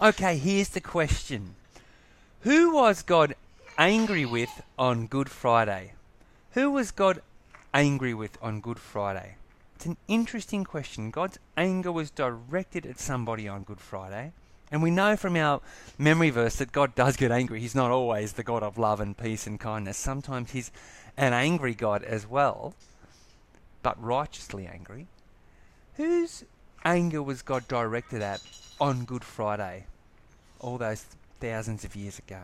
Okay, here's the question. Who was God angry with on Good Friday? Who was God angry with on Good Friday? It's an interesting question. God's anger was directed at somebody on Good Friday. And we know from our memory verse that God does get angry. He's not always the God of love and peace and kindness. Sometimes he's an angry God as well, but righteously angry. Whose anger was God directed at on Good Friday, all those thousands of years ago?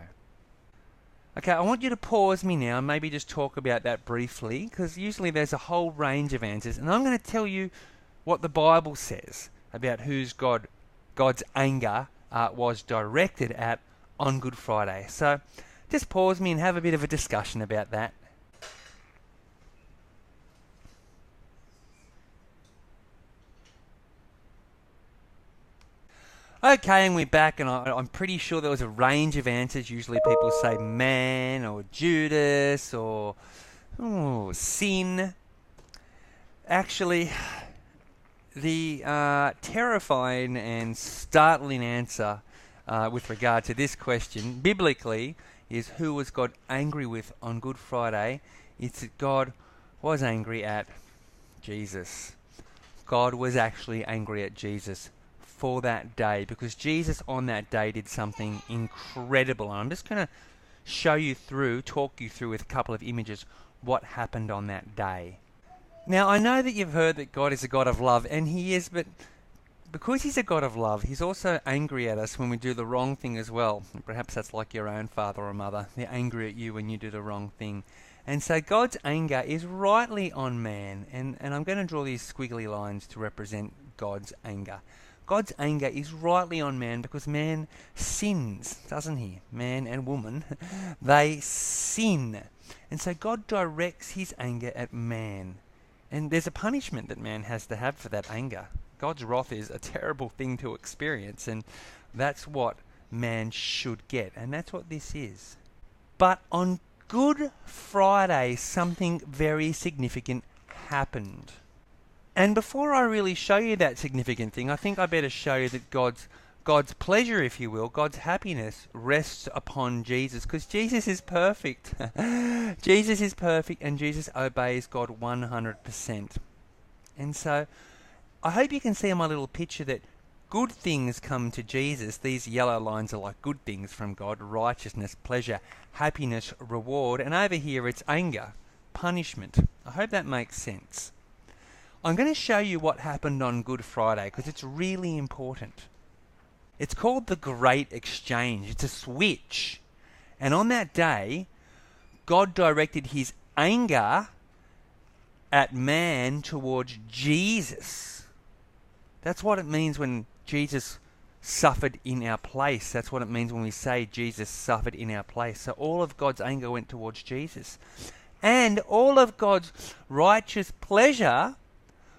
Okay, I want you to pause me now and maybe just talk about that briefly, because usually there's a whole range of answers, and I'm going to tell you what the Bible says about God's anger was directed at on Good Friday. So just pause me and have a bit of a discussion about that. Okay, and we're back, and I'm pretty sure there was a range of answers. Usually people say man, or Judas, or sin. Actually, the terrifying and startling answer with regard to this question, biblically, is who was God angry with on Good Friday? It's that God was angry at Jesus. God was actually angry at Jesus for that day, because Jesus on that day did something incredible. And I'm just going to talk you through with a couple of images what happened on that day. Now, I know that you've heard that God is a God of love, and he is, but because he's a God of love, he's also angry at us when we do the wrong thing as well. Perhaps that's like your own father or mother. They're angry at you when you do the wrong thing. And so God's anger is rightly on man, and I'm going to draw these squiggly lines to represent God's anger. God's anger is rightly on man because man sins, doesn't he? Man and woman, they sin. And so God directs his anger at man. And there's a punishment that man has to have for that anger. God's wrath is a terrible thing to experience, and that's what man should get. And that's what this is. But on Good Friday, something very significant happened. And before I really show you that significant thing, I think I better show you that God's pleasure, if you will, God's happiness rests upon Jesus, because Jesus is perfect. Jesus is perfect, and Jesus obeys God 100%. And so I hope you can see in my little picture that good things come to Jesus. These yellow lines are like good things from God: righteousness, pleasure, happiness, reward. And over here it's anger, punishment. I hope that makes sense. I'm going to show you what happened on Good Friday because it's really important. It's called the Great Exchange. It's a switch. And on that day, God directed his anger at man towards Jesus. That's what it means when Jesus suffered in our place. That's what it means when we say Jesus suffered in our place. So all of God's anger went towards Jesus. And all of God's righteous pleasure,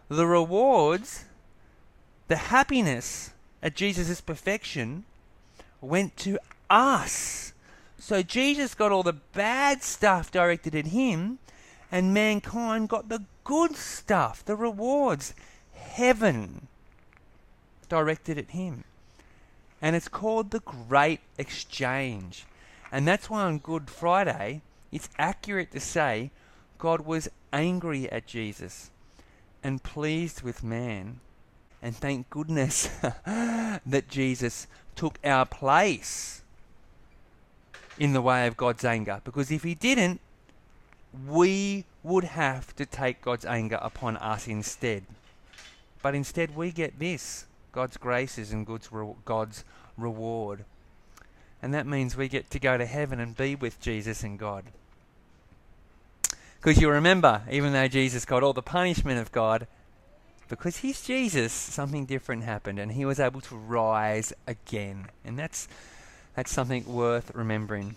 the rewards, the happiness at Jesus' perfection, went to us. So Jesus got all the bad stuff directed at him, and mankind got the good stuff, the rewards, heaven, directed at him. And it's called the Great Exchange. And that's why on Good Friday, it's accurate to say God was angry at Jesus and pleased with man. And thank goodness that Jesus took our place in the way of God's anger. Because if he didn't, we would have to take God's anger upon us instead. But instead we get this: God's graces and God's reward. And that means we get to go to heaven and be with Jesus and God. Because you remember, even though Jesus got all the punishment of God, because he's Jesus, something different happened, and he was able to rise again. And that's something worth remembering.